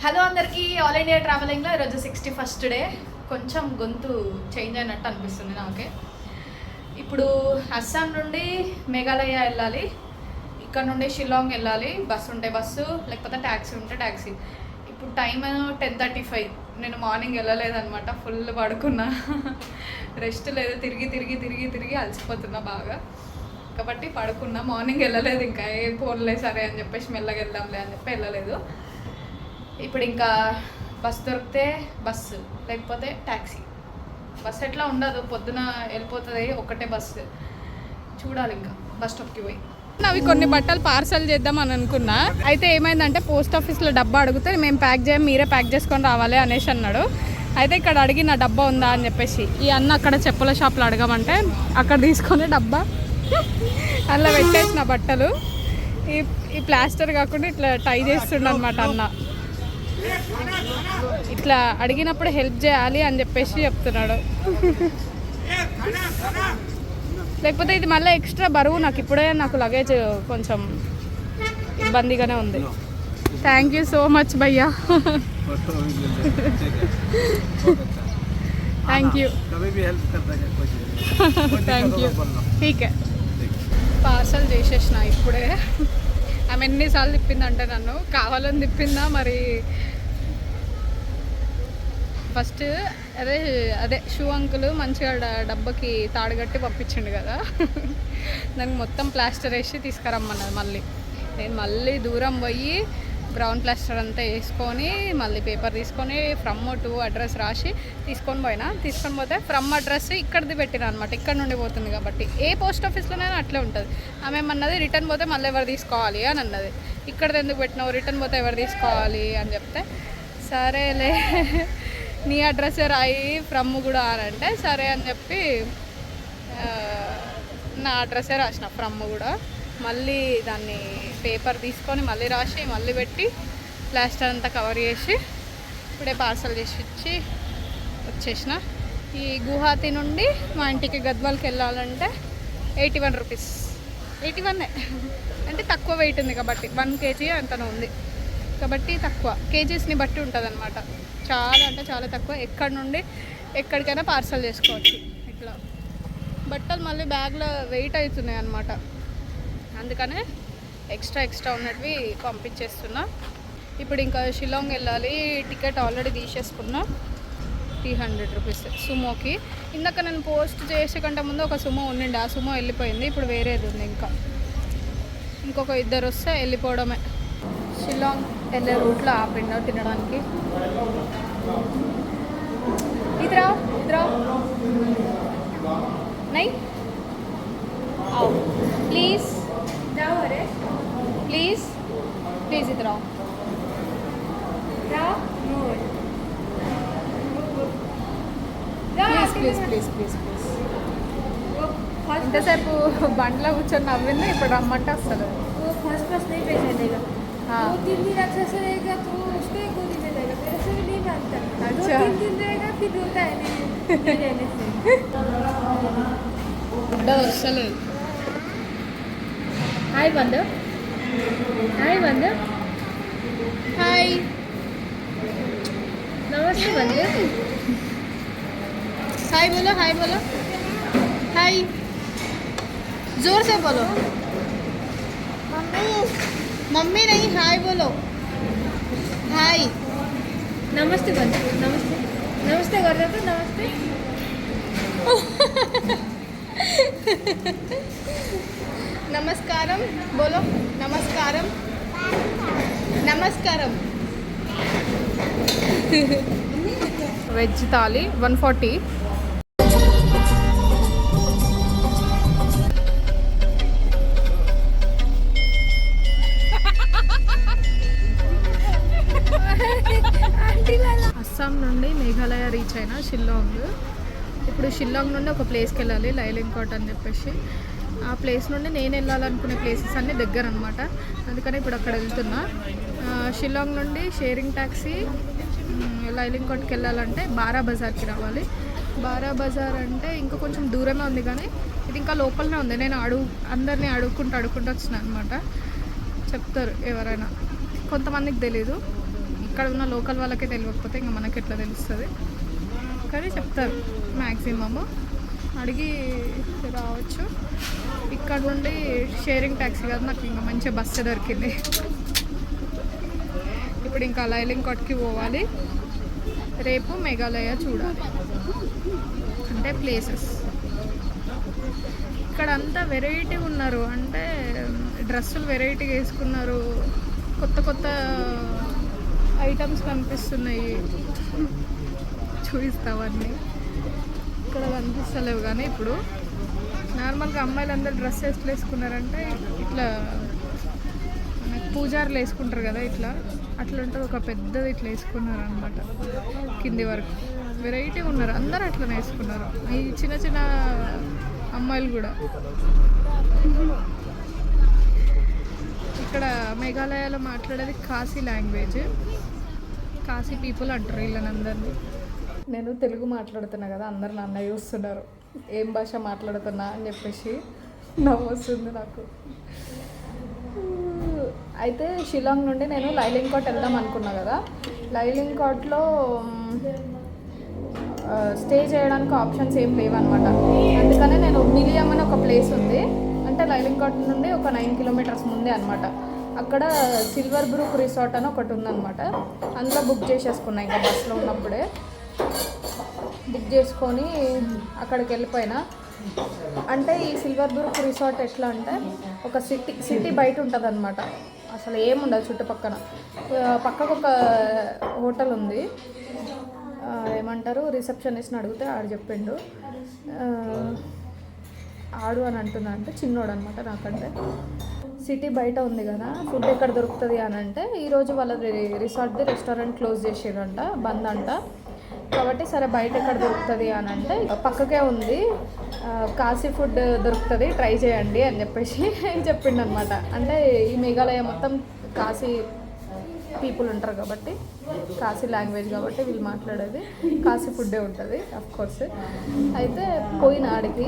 Hello అందరికీ, all India ట్రావెలింగ్లో ఈరోజు 61st day. కొంచెం గొంతు చేంజ్ అయినట్టు అనిపిస్తుంది నాకే. ఇప్పుడు అస్సాం నుండి మేఘాలయ వెళ్ళాలి, ఇక్కడ నుండి షిల్లాంగ్ వెళ్ళాలి. బస్సు ఉంటే బస్సు, లేకపోతే ట్యాక్సీ ఉంటే ట్యాక్సీ. ఇప్పుడు టైం 10:35. నేను మార్నింగ్ వెళ్ళలేదన్నమాట, ఫుల్ పడుకున్నా, రెస్ట్ లేదు, తిరిగి తిరిగి తిరిగి తిరిగి అలసిపోతున్నా బాగా. కాబట్టి పడుకున్నా, మార్నింగ్ వెళ్ళలేదు. ఇంకా ఏ పోన్లే సరే అని చెప్పేసి మెల్లగా వెళ్దాంలే అని చెప్పి వెళ్ళలేదు. ఇప్పుడు ఇంకా బస్ దొరికితే బస్సు, లేకపోతే ట్యాక్సీ. బస్సు ఎట్లా ఉండదు, పొద్దున వెళ్ళిపోతుంది ఒకటే బస్సు. చూడాలి ఇంకా బస్ స్టాప్కి పోయి. అవి కొన్ని బట్టలు పార్సల్ చేద్దాం అని అనుకున్నా. అయితే ఏమైందంటే పోస్ట్ ఆఫీస్లో డబ్బా అడిగితే మేము ప్యాక్ చేయం, మీరే ప్యాక్ చేసుకొని రావాలి అనేసి అన్నాడు. అయితే ఇక్కడ అడిగిన డబ్బా ఉందా అని చెప్పేసి ఈ అన్న అక్కడ చెప్పుల షాప్లో అడగమంటే అక్కడ తీసుకొని డబ్బా అలా పెట్టేసిన బట్టలు. ఈ ప్లాస్టర్ కాకుండా ఇట్లా టై చేస్తుండ అనమాట అన్న. ఇట్లా అడిగినప్పుడు హెల్ప్ చేయాలి అని చెప్పేసి చెప్తున్నాడు. లేకపోతే ఇది మళ్ళీ ఎక్స్ట్రా బరువు, నాకు లగేజ్ కొంచెం ఇబ్బందిగానే ఉంది. థ్యాంక్ యూ సో మచ్ భయ్యా. Thank you thank you. ఠీకే, పార్సల్ చేసేసిన ఇప్పుడే. ఆమె ఎన్నిసార్లు తిప్పిందంటే నన్ను కావాలని తిప్పిందా మరి. ఫస్ట్ అదే షూ అంకుల్ మంచిగా డబ్బాకి తాడుగట్టి పంపించిండు కదా, దానికి మొత్తం ప్లాస్టర్ వేసి తీసుకురమ్మన్నది. నేను మళ్ళీ దూరం పోయి బ్రౌన్ ప్లాస్టర్ అంతా వేసుకొని మళ్ళీ పేపర్ తీసుకొని ఫ్రమ్ టు అడ్రస్ రాసి తీసుకొని పోతే ఫ్రమ్ అడ్రస్ ఇక్కడిది పెట్టిన అనమాట. ఇక్కడ నుండి పోతుంది కాబట్టి ఏ పోస్ట్ ఆఫీస్లోనైనా అట్లే ఉంటుంది. ఆమె ఏమన్నది రిటర్న్ పోతే మళ్ళీ ఎవరు తీసుకోవాలి అని అన్నది. ఇక్కడిది ఎందుకు పెట్టినావు, రిటర్న్ పోతే ఎవరు తీసుకోవాలి అని చెప్తే సరేలే నీ అడ్రస్సే రాయి ఫ్రమ్ కూడా అని అంటే సరే అని చెప్పి నా అడ్రస్సే రాసిన ఫ్రమ్ కూడా. మళ్ళీ దాన్ని పేపర్ తీసుకొని మళ్ళీ రాసి మళ్ళీ పెట్టి ప్లాస్టర్ అంతా కవర్ చేసి ఇప్పుడే పార్సల్ చేసి ఇచ్చి వచ్చేసిన. ఈ గువాహతి నుండి మా ఇంటికి గద్వాల్కి వెళ్ళాలంటే 81 రూపీస్. 81 అంటే తక్కువ వెయిట్ ఉంది కాబట్టి, 1 kg అంతనే ఉంది కాబట్టి తక్కువ, కేజీస్ని బట్టి ఉంటుంది అనమాట. చాలా అంటే చాలా తక్కువ. ఎక్కడి నుండి ఎక్కడికైనా పార్సల్ చేసుకోవచ్చు. ఇట్లా బట్టలు మళ్ళీ బ్యాగ్లో వెయిట్ అవుతున్నాయి అన్నమాట, అందుకనే ఎక్స్ట్రా ఉన్నటివి పంపించేస్తున్నా. ఇప్పుడు ఇంకా షిల్లాంగ్ వెళ్ళాలి. టికెట్ ఆల్రెడీ తీసేసుకున్నా, 300 రూపీస్ సుమోకి. ఇందాక నేను పోస్ట్ చేసే కంటే ముందు ఒక సుమో ఉండిండి, ఆ సుమో వెళ్ళిపోయింది. ఇప్పుడు వేరేది ఉంది. ఇంకొక 2 వస్తే వెళ్ళిపోవడమే. షిల్లాంగ్ వెళ్ళే రూట్లో ఆపిండు తినడానికి. ఇద్దరా నై आओ प्लीज़ जाओ. अरे प्लीज़ इधर आओ. ప్లీజ్ ఇంతసేపు బండ్లో కూర్చొని నవ్వింది, ఇప్పుడు రమ్మంటే వస్తుంది. फर्स्ट नहीं पैसा देगा, 2-3 दिन अच्छा से रहेगा तो उसको एक 2 दिन दे देगा, फिर ऐसे भी नहीं मानता. 2-3 दिन रहेगा फिर रोता है नहीं रहने से. వస్తలేదు. हाय बंदो, हाय नमस्ते बंदो. हाय बोलो हाय, जोर से बोलो. मम्मी नहीं, हाय बोलो. हाय नमस्ते बंदो, नमस्ते कर दो. नमस्ते नमस्कारम बोलो. नमस्कारम వెజ్ థాలి 140. అస్సాం నుండి మేఘాలయ రీచ్ అయినా షిల్లాంగ్. ఇప్పుడు షిల్లాంగ్ నుండి ఒక ప్లేస్కి వెళ్ళాలి, లైలింగ్కాట్ అని చెప్పేసి. ఆ ప్లేస్ నుండి నేను వెళ్ళాలనుకునే ప్లేసెస్ అన్నీ దగ్గర అనమాట, అందుకని ఇప్పుడు అక్కడ వెళ్తున్నా. షిల్లాంగ్ నుండి షేరింగ్ ట్యాక్సీ లైలింగ్కాట్కి వెళ్ళాలంటే బారా బజార్కి రావాలి. బారా బజార్ అంటే ఇంకా కొంచెం దూరమే ఉంది, కానీ ఇది ఇంకా లోపలనే ఉంది. నేను అందరినీ అడుక్కుంటూ వచ్చిన అనమాట. చెప్తారు ఎవరైనా, కొంతమందికి తెలీదు. అక్కడ ఉన్న లోకల్ వాళ్ళకే తెలియకపోతే ఇంకా మనకి ఎట్లా తెలుస్తుంది, కానీ చెప్తారు మ్యాక్సిమము. అడిగి రావచ్చు. ఇక్కడ నుండి షేరింగ్ ట్యాక్సీ కాదు, నాకు ఇంకా మంచి బస్సు దొరికింది. ఇప్పుడు ఇంకా లైలింగ్-కోట్కి పోవాలి. రేపు మేఘాలయ చూడాలి, అంటే ప్లేసెస్. ఇక్కడ అంతా వెరైటీ ఉన్నారు, అంటే డ్రెస్సులు వెరైటీగా వేసుకున్నారు, కొత్త కొత్త ఐటమ్స్ కనిపిస్తున్నాయి. చూపిస్తావన్నీ ఇక్కడ కనిపిస్తలేవు, కానీ ఇప్పుడు నార్మల్గా అమ్మాయిలు అందరూ డ్రెస్ ఎట్లా వేసుకున్నారంటే ఇట్లా మనకు పూజారులు వేసుకుంటారు కదా, ఇట్లా అట్లా ఉంటుంది. ఒక పెద్దది ఇట్లా వేసుకున్నారు అనమాట కింది వరకు. వెరైటీ ఉన్నారు, అందరూ అట్లనే వేసుకున్నారు, ఈ చిన్న చిన్న అమ్మాయిలు కూడా. ఇక్కడ మేఘాలయలో మాట్లాడేది కాశీ లాంగ్వేజ్, కాశీ పీపుల్ అంటారు వీళ్ళనందరినీ. నేను తెలుగు మాట్లాడుతున్నా కదా, అందరు నన్ను చూస్తున్నారు ఏం భాష మాట్లాడుతున్నా అని చెప్పేసి నవ్వు వస్తుంది నాకు. అయితే షిలాంగ్ నుండి నేను లైలింగ్-కోట్ వెళ్దాం అనుకున్నా కదా, లైలింగ్-కోట్లో స్టే చేయడానికి ఆప్షన్స్ ఏం లేవన్నమాట. అందుకనే నేను మిలియం అని ఒక ప్లేస్ ఉంది, అంటే లైలింగ్-కోట్ నుండి ఒక 9 కిలోమీటర్స్ ముందే అనమాట. అక్కడ సిల్వర్ బ్రూక్ రిసార్ట్ అని ఒకటి ఉందన్నమాట. అందులో బుక్ చేసేసుకున్నా, ఇంకా బస్సులో ఉన్నప్పుడే బుక్ చేసుకొని అక్కడికి వెళ్ళిపోయినా. అంటే ఈ సిల్వర్ బ్రూక్ రిసార్ట్ ఎట్లా అంటే ఒక సిటీ బయట ఉంటుంది అనమాట, అసలు ఏముండదు చుట్టుపక్కన. పక్కకు ఒక హోటల్ ఉంది, ఏమంటారు రిసెప్షనిస్ట్ని అడిగితే ఆడు చెప్పిండు. ఆడు అని అంటున్నా అంటే చిన్నోడు అనమాట నాకంటే. సిటీ బయట ఉంది కదా, ఫుడ్ ఎక్కడ దొరుకుతుంది అని అంటే ఈరోజు వాళ్ళ రిసార్ట్ది రెస్టారెంట్ క్లోజ్ చేసేదంట, బంద్ అంట. కాబట్టి సరే బయట ఎక్కడ దొరుకుతుంది అని అంటే పక్కకే ఉంది, కాశీ ఫుడ్ దొరుకుతుంది, ట్రై చేయండి అని చెప్పేసి చెప్పిండు అనమాట. అంటే ఈ మేఘాలయ మొత్తం కాశీ పీపుల్ ఉంటారు కాబట్టి, కాశీ లాంగ్వేజ్ కాబట్టి వీళ్ళు మాట్లాడేది కాశీ ఫుడ్డే ఉంటుంది అఫ్ కోర్స్. అయితే పోయిన ఆడికి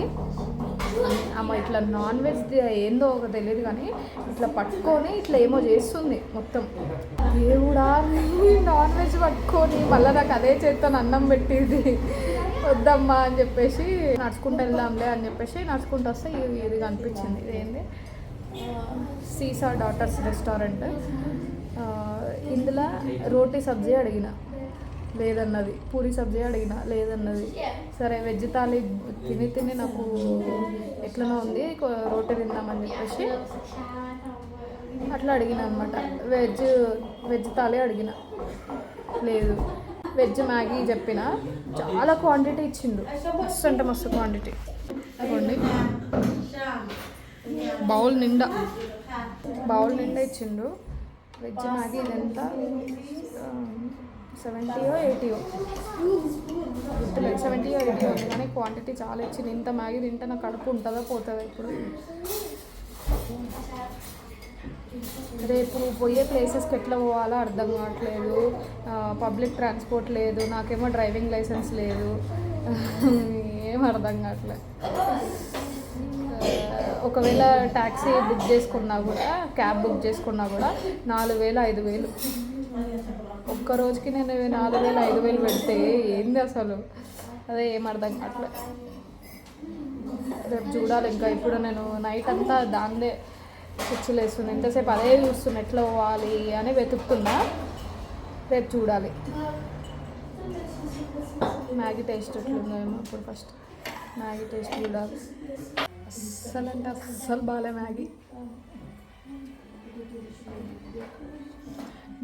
అమ్మ ఇట్లా నాన్ వెజ్ ఏందో ఒక తెలియదు కానీ ఇట్లా పట్టుకొని ఇట్లా ఏమో చేస్తుంది మొత్తం. దేవుడా, నాన్ వెజ్ పట్టుకొని మళ్ళీ నాకు అదే చేస్తాను అన్నం పెట్టింది, వద్దమ్మా అని చెప్పేసి నడుచుకుంటూ వెళ్దాంలే అని చెప్పేసి నడుచుకుంటూ వస్తే ఇది కనిపించింది. ఇదేంటి సీసా డాటర్స్ రెస్టారెంట్. ఇందులో రోటీ సబ్జీ అడిగిన లేదన్నది, పూరి సబ్జీ అడిగిన లేదన్నది. సరే వెజ్ థాలీ తిని నాకు ఎట్లనో ఉంది, రోటీ తిందామని చెప్పేసి అట్లా అడిగిన అనమాట. వెజ్ థాలీ అడిగిన లేదు, వెజ్ మ్యాగీ చెప్పిన. చాలా క్వాంటిటీ ఇచ్చిండు, మస్తు అంటే మస్తు క్వాంటిటీ. ఇవ్వండి బౌల్ నిండా ఇచ్చిండు. వెజ్ మ్యాగీ ఇదంతా 70 or 80 గుర్తులేదు, 70 or 80 ఉంది, కానీ క్వాంటిటీ చాలా ఇచ్చింది. ఇంత మ్యాగీ తింటే నాకు కడుపు ఉంటుందా పోతుందా ఇప్పుడు. రేపు పోయే ప్లేసెస్కి ఎట్లా పోవాలో అర్థం కావట్లేదు, పబ్లిక్ ట్రాన్స్పోర్ట్ లేదు, నాకేమో డ్రైవింగ్ లైసెన్స్ లేదు, ఏం అర్థం కావట్లేదు. ఒకవేళ ట్యాక్సీ బుక్ చేసుకున్నా కూడా, క్యాబ్ బుక్ చేసుకున్నా కూడా 4,000 5,000 ఒక్క రోజుకి. నేను 4,000 5,000 పెడితే ఏంది అసలు, అదే ఏం అర్థం కావట్లేదు. రేపు చూడాలి. ఇంకా ఇప్పుడు నేను నైట్ అంతా దాన్నే పిచ్చిలేస్తుంది, ఎంతసేపు అదే చూస్తున్నా ఎట్లా పోవాలి అని వెతుకుతున్నా. రేపు చూడాలి మ్యాగీ టేస్ట్ ఎట్లుందో ఏమో. ఇప్పుడు ఫస్ట్ మ్యాగీ టేస్ట్ చూడాలి. అస్సలు అంటే అస్సలు బాలే మ్యాగీ.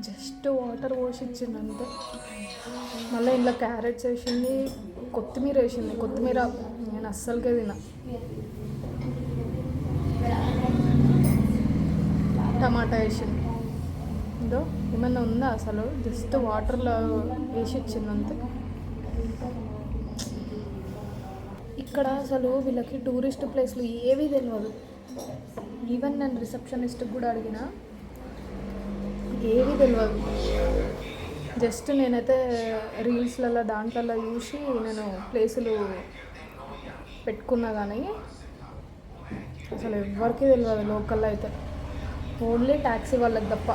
జస్ట్ వాటర్ పోసి ఇచ్చింది అంతే. మళ్ళీ ఇంట్లో క్యారెట్స్ వేసింది, కొత్తిమీర వేసింది. కొత్తిమీర నేను అస్సలుకే తిన్నా. టమాటా వేసింది. ఇదో ఏమన్నా ఉందా అసలు, జస్ట్ వాటర్లో వేసి ఇచ్చింది అంతే. ఇక్కడ అసలు వీళ్ళకి టూరిస్ట్ ప్లేస్లు ఏవీ తెలియదు. ఈవెన్ నేను రిసెప్షనిస్ట్కి కూడా అడిగిన, ఏవీ తెలియదు. జస్ట్ నేనైతే రీల్స్లలో దాంట్లో చూసి నేను ప్లేసులు పెట్టుకున్నా, కానీ అసలు ఎవరికీ తెలియదు లోకల్లో అయితే. ఓన్లీ ట్యాక్సీ వాళ్ళకి తప్ప.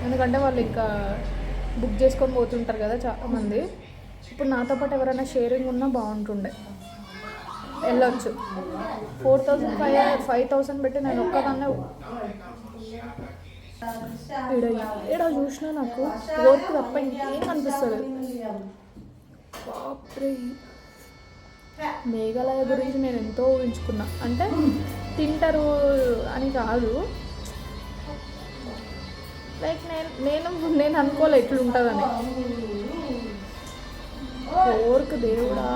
ఎందుకంటే వాళ్ళు ఇంకా బుక్ చేసుకొని పోతుంటారు కదా చాలామంది. ఇప్పుడు నాతో పాటు ఎవరైనా షేరింగ్ ఉన్నా బాగుంటుండే, వెళ్ళొచ్చు. 4,000 5,000 పెట్టి నేను ఒక్కదాన్నే ఈడ చూసినా నాకు వర్క్ తప్ప ఇంకేం అనిపిస్తుంది. బాప్రే, మేఘాలయ గురించి నేను ఎంతో ఊహించుకున్నా. అంటే తింటారు అని కాదు, లైక్ నేను అనుకోలే ఎట్లుంటుందని. పోర్క్ దేవుడా,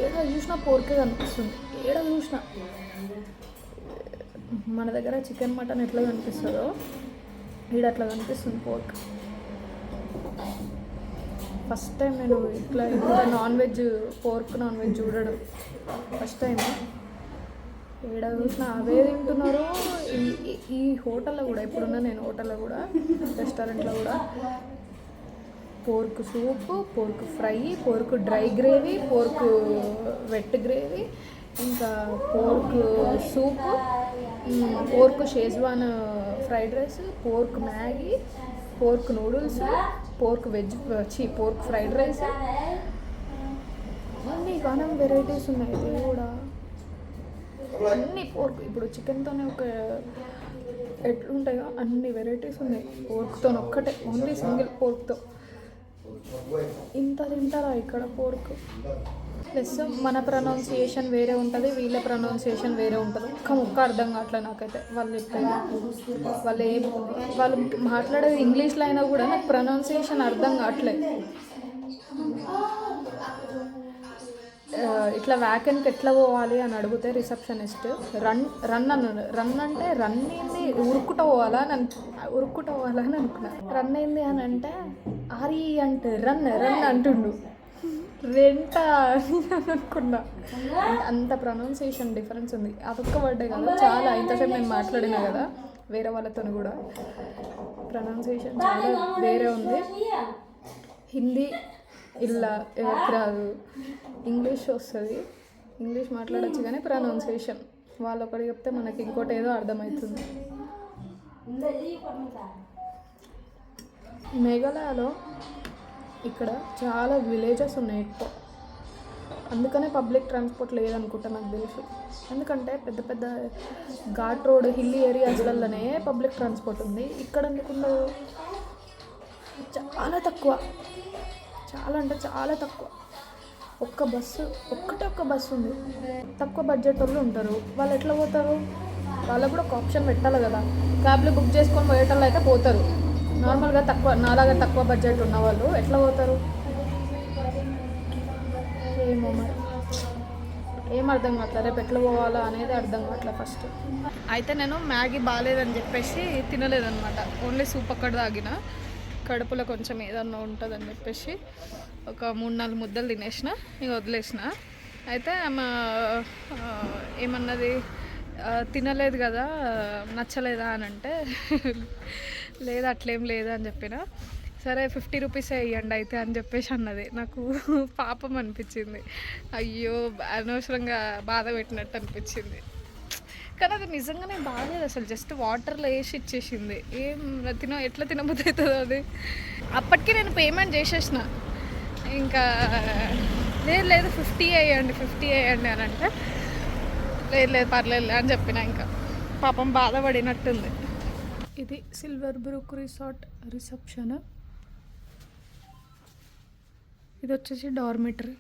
ఏడ చూసినా పోర్కే కనిపిస్తుంది. ఏడ చూసినా మన దగ్గర చికెన్ మటన్ ఎట్లా కనిపిస్తుందో ఈడ అట్లా కనిపిస్తుంది పోర్క్. ఫస్ట్ టైం నేను ఇట్లా non veg, pork non veg చూడడం ఫస్ట్ టైం. ఏడ చూసినా అవే తింటున్నారు. ఈ హోటల్లో కూడా, ఇప్పుడున్న నేను హోటల్లో కూడా, రెస్టారెంట్లో కూడా pork soup, pork fry, pork dry gravy, pork wet gravy, ఇంకా pork soup, pork schezwan fried rice, pork Maggi, pork noodles, pork pork fried rice, అన్నీ కానీ వెరైటీస్ ఉన్నాయి. ఇది కూడా అన్ని పోర్క్. ఇప్పుడు చికెన్తోనే ఒక ఎట్లుంటాయో అన్ని వెరైటీస్ ఉన్నాయి పోర్క్తో ఒక్కటే, ఓన్లీ సింగిల్ పోర్క్తో. ఇంత తింటారా ఇక్కడ పోర్క్? ప్లస్ మన ప్రొనౌన్సియేషన్ వేరే ఉంటుంది, వీళ్ళ ప్రొనౌన్సియేషన్ వేరే ఉంటుంది. ఒక్క ముక్క అర్థం కావట్లేదు నాకైతే. వాళ్ళు మాట్లాడేది ఇంగ్లీష్లో అయినా కూడా నాకు ప్రొనౌన్సియేషన్ అర్థం కావట్లేదు. ఇట్లా వ్యాకెన్కి ఎట్లా పోవాలి అని అడిగితే రిసెప్షనిస్ట్ రన్ అన్నాడు. రన్ అంటే రన్ ఏంది, ఉరుక్కుంటూ పోవాలా అని అనుకున్నా. రన్ ఏంది అని అంటే ఆరి అంటే రన్ అంటుండు. రెంట అనుకున్నా. అంత ప్రొనౌన్సియేషన్ డిఫరెన్స్ ఉంది. అదొక్క వర్డే కదా, చాలా ఇంతసేపు నేను మాట్లాడినా కదా వేరే వాళ్ళతో కూడా, ప్రొనౌన్సియేషన్ చాలా వేరే ఉంది. హిందీ ఇలా ఎవరికి రాదు, ఇంగ్లీష్ వస్తుంది, ఇంగ్లీష్ మాట్లాడచ్చు, కానీ ప్రొనౌన్సియేషన్ వాళ్ళు ఒకటి చెప్తే మనకి ఇంకోటి ఏదో అర్థమవుతుంది. మేఘాలయలో ఇక్కడ చాలా విలేజెస్ ఉన్నాయి ఎక్కువ, అందుకనే పబ్లిక్ ట్రాన్స్పోర్ట్ లేదనుకుంటా నాకు తెలుసు. ఎందుకంటే పెద్ద పెద్ద ఘాట్ రోడ్, హిల్లీ ఏరియాస్లలోనే పబ్లిక్ ట్రాన్స్పోర్ట్ ఉంది. ఇక్కడ ఎందుకుండదు? చాలా తక్కువ, చాలా అంటే చాలా తక్కువ. ఒక్క బస్సు ఉంది. తక్కువ బడ్జెట్ వాళ్ళు ఉంటారు, వాళ్ళు ఎట్లా పోతారు? వాళ్ళకు కూడా ఒక ఆప్షన్ పెట్టాలి కదా. క్యాబ్లు బుక్ చేసుకొని పోయేటోళ్ళు అయితే పోతారు. నార్మల్గా నాలాగా తక్కువ బడ్జెట్ ఉన్న వాళ్ళు ఎట్లా పోతారు? ఏమో మరి, ఏం అర్థం కావట్లేదు. రేపు ఎట్లా పోవాలా అనేది అర్థం కావట్లేదు ఫస్ట్. అయితే నేను మ్యాగీ బాగాలేదని చెప్పేసి తినలేదన్నమాట. ఓన్లీ సూప్ అక్కడ తాగిన. కడుపులో కొంచెం ఏదన్నా ఉంటుందని చెప్పేసి ఒక 3-4 ముద్దలు తినేసిన, ఇక వదిలేసిన. అయితే ఆమె ఏమన్నది, తినలేదు కదా, నచ్చలేదా అని అంటే లేదు అట్లేం లేదా అని చెప్పిన. సరే 50 రూపీసే ఇవ్వండి అయితే అని చెప్పేసి అన్నది. నాకు పాపం అనిపించింది. అయ్యో అనవసరంగా బాధ పెట్టినట్టు అనిపించింది. కానీ అది నిజంగానే బాగాలేదు అసలు. జస్ట్ వాటర్లో వేసి ఇచ్చేసింది. ఎట్లా తినబుద్ధి అవుతుందో అది. అప్పటికి నేను పేమెంట్ చేసేసిన. ఇంకా లేదు 50 వేయండి అని అంటే లేదు పర్లేదు అని చెప్పిన. ఇంకా పాపం బాధపడినట్టుంది. ఇది సిల్వర్ బ్రూక్ రిసార్ట్ రిసెప్షన్. ఇది వచ్చేసి డార్మిటరీ.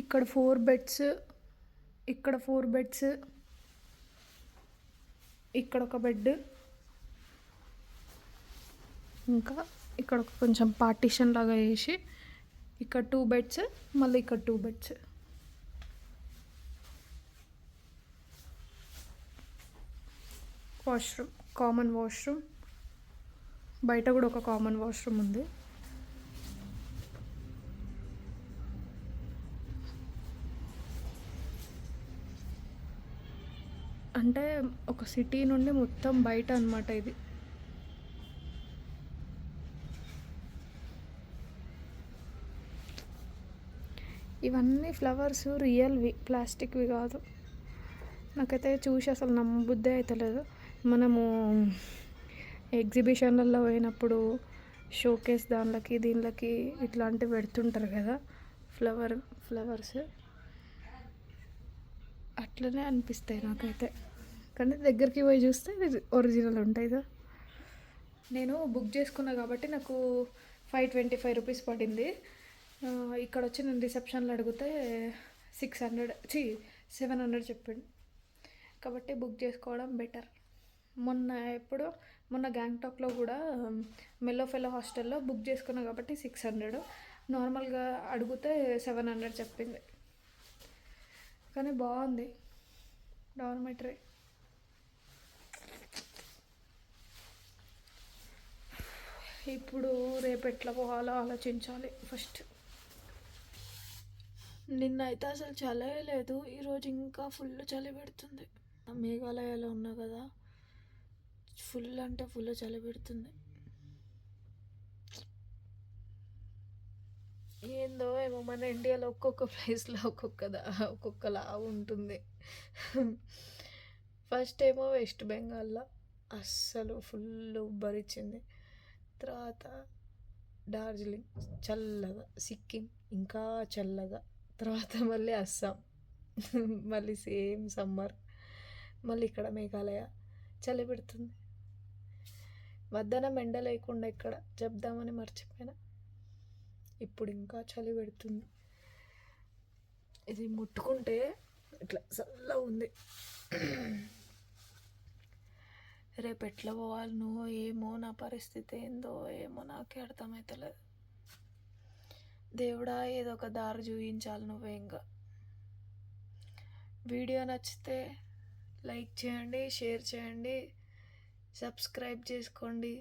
ఇక్కడ 4 బెడ్స్, ఇక్కడ 4 బెడ్స్, ఇక్కడ ఒక బెడ్, ఇంకా ఇక్కడ ఒక కొంచెం పార్టీషన్ లాగా వేసి ఇక్కడ 2 బెడ్స్, మళ్ళీ ఇక్కడ 2 బెడ్స్. Washroom, common washroom. బయట కూడా ఒక కామన్ వాష్రూమ్ ఉంది. అంటే ఒక సిటీ నుండి మొత్తం బయట అన్నమాట ఇది. ఇవన్నీ ఫ్లవర్స్ రియల్వి, ప్లాస్టిక్వి కాదు. నాకైతే చూసి అసలు నమ్మబుద్ధే అవుతలేదు. మనము ఎగ్జిబిషన్లలో పోయినప్పుడు షోకేస్ దానిలకి దీనిలకి ఇట్లాంటివి పెడుతుంటారు కదా ఫ్లవర్స్ అట్లనే అనిపిస్తాయి నాకైతే. కానీ దగ్గరికి పోయి చూస్తే ఒరిజినల్ ఉంటాయి కదా. నేను బుక్ చేసుకున్నా కాబట్టి నాకు 525 రూపీస్ పడింది. ఇక్కడ వచ్చి నేను రిసెప్షన్లో అడిగితే 700 చెప్పిండు. కాబట్టి బుక్ చేసుకోవడం బెటర్. మొన్న గ్యాంగ్టాక్లో కూడా మెల్లో ఫెలో హాస్టల్లో బుక్ చేసుకున్నా కాబట్టి 600, నార్మల్గా అడిగితే 700 చెప్పింది. కానీ బాగుంది డార్మెటరీ. ఇప్పుడు రేపు ఎట్లా పోవాలో ఆలోచించాలి ఫస్ట్. నిన్న అయితే అసలు చలే లేదు, ఈరోజు ఇంకా ఫుల్ చలి పెడుతుంది. మేఘాలయలో ఉన్నా కదా, ఫుల్ అంటే ఫుల్ చలి పెడుతుంది. ఏందో ఏమో మన ఇండియాలో ఒక్కొక్క ప్లేస్లో ఒక్కొక్కలా ఉంటుంది. ఫస్ట్ ఏమో వెస్ట్ బెంగాల్లో అస్సలు ఫుల్ ఉబ్బరిచ్చింది. తర్వాత డార్జిలింగ్ చల్లగా, సిక్కిం ఇంకా చల్లగా, తర్వాత మళ్ళీ అస్సాం మళ్ళీ సేమ్ సమ్మర్, మళ్ళీ ఇక్కడ మేఘాలయ చలి పెడుతుంది. మధ్యాహ్నం ఎండ లేకుండా ఇక్కడ చెప్దామని మర్చిపోయినా, ఇప్పుడు ఇంకా చలి పెడుతుంది. ఇది ముట్టుకుంటే ఇట్లా చల్లగా ఉంది. రేపు ఎట్లా పోవాలనో ఏమో, నా పరిస్థితి ఏందో ఏమో నాకే అర్థమవుతలేదు. దేవుడా ఏదో ఒక దారి చూపించాలి నువ్వే. ఇంకా వీడియో నచ్చితే లైక్ చేయండి, షేర్ చేయండి, సబ్స్క్రైబ్ చేసుకోండి.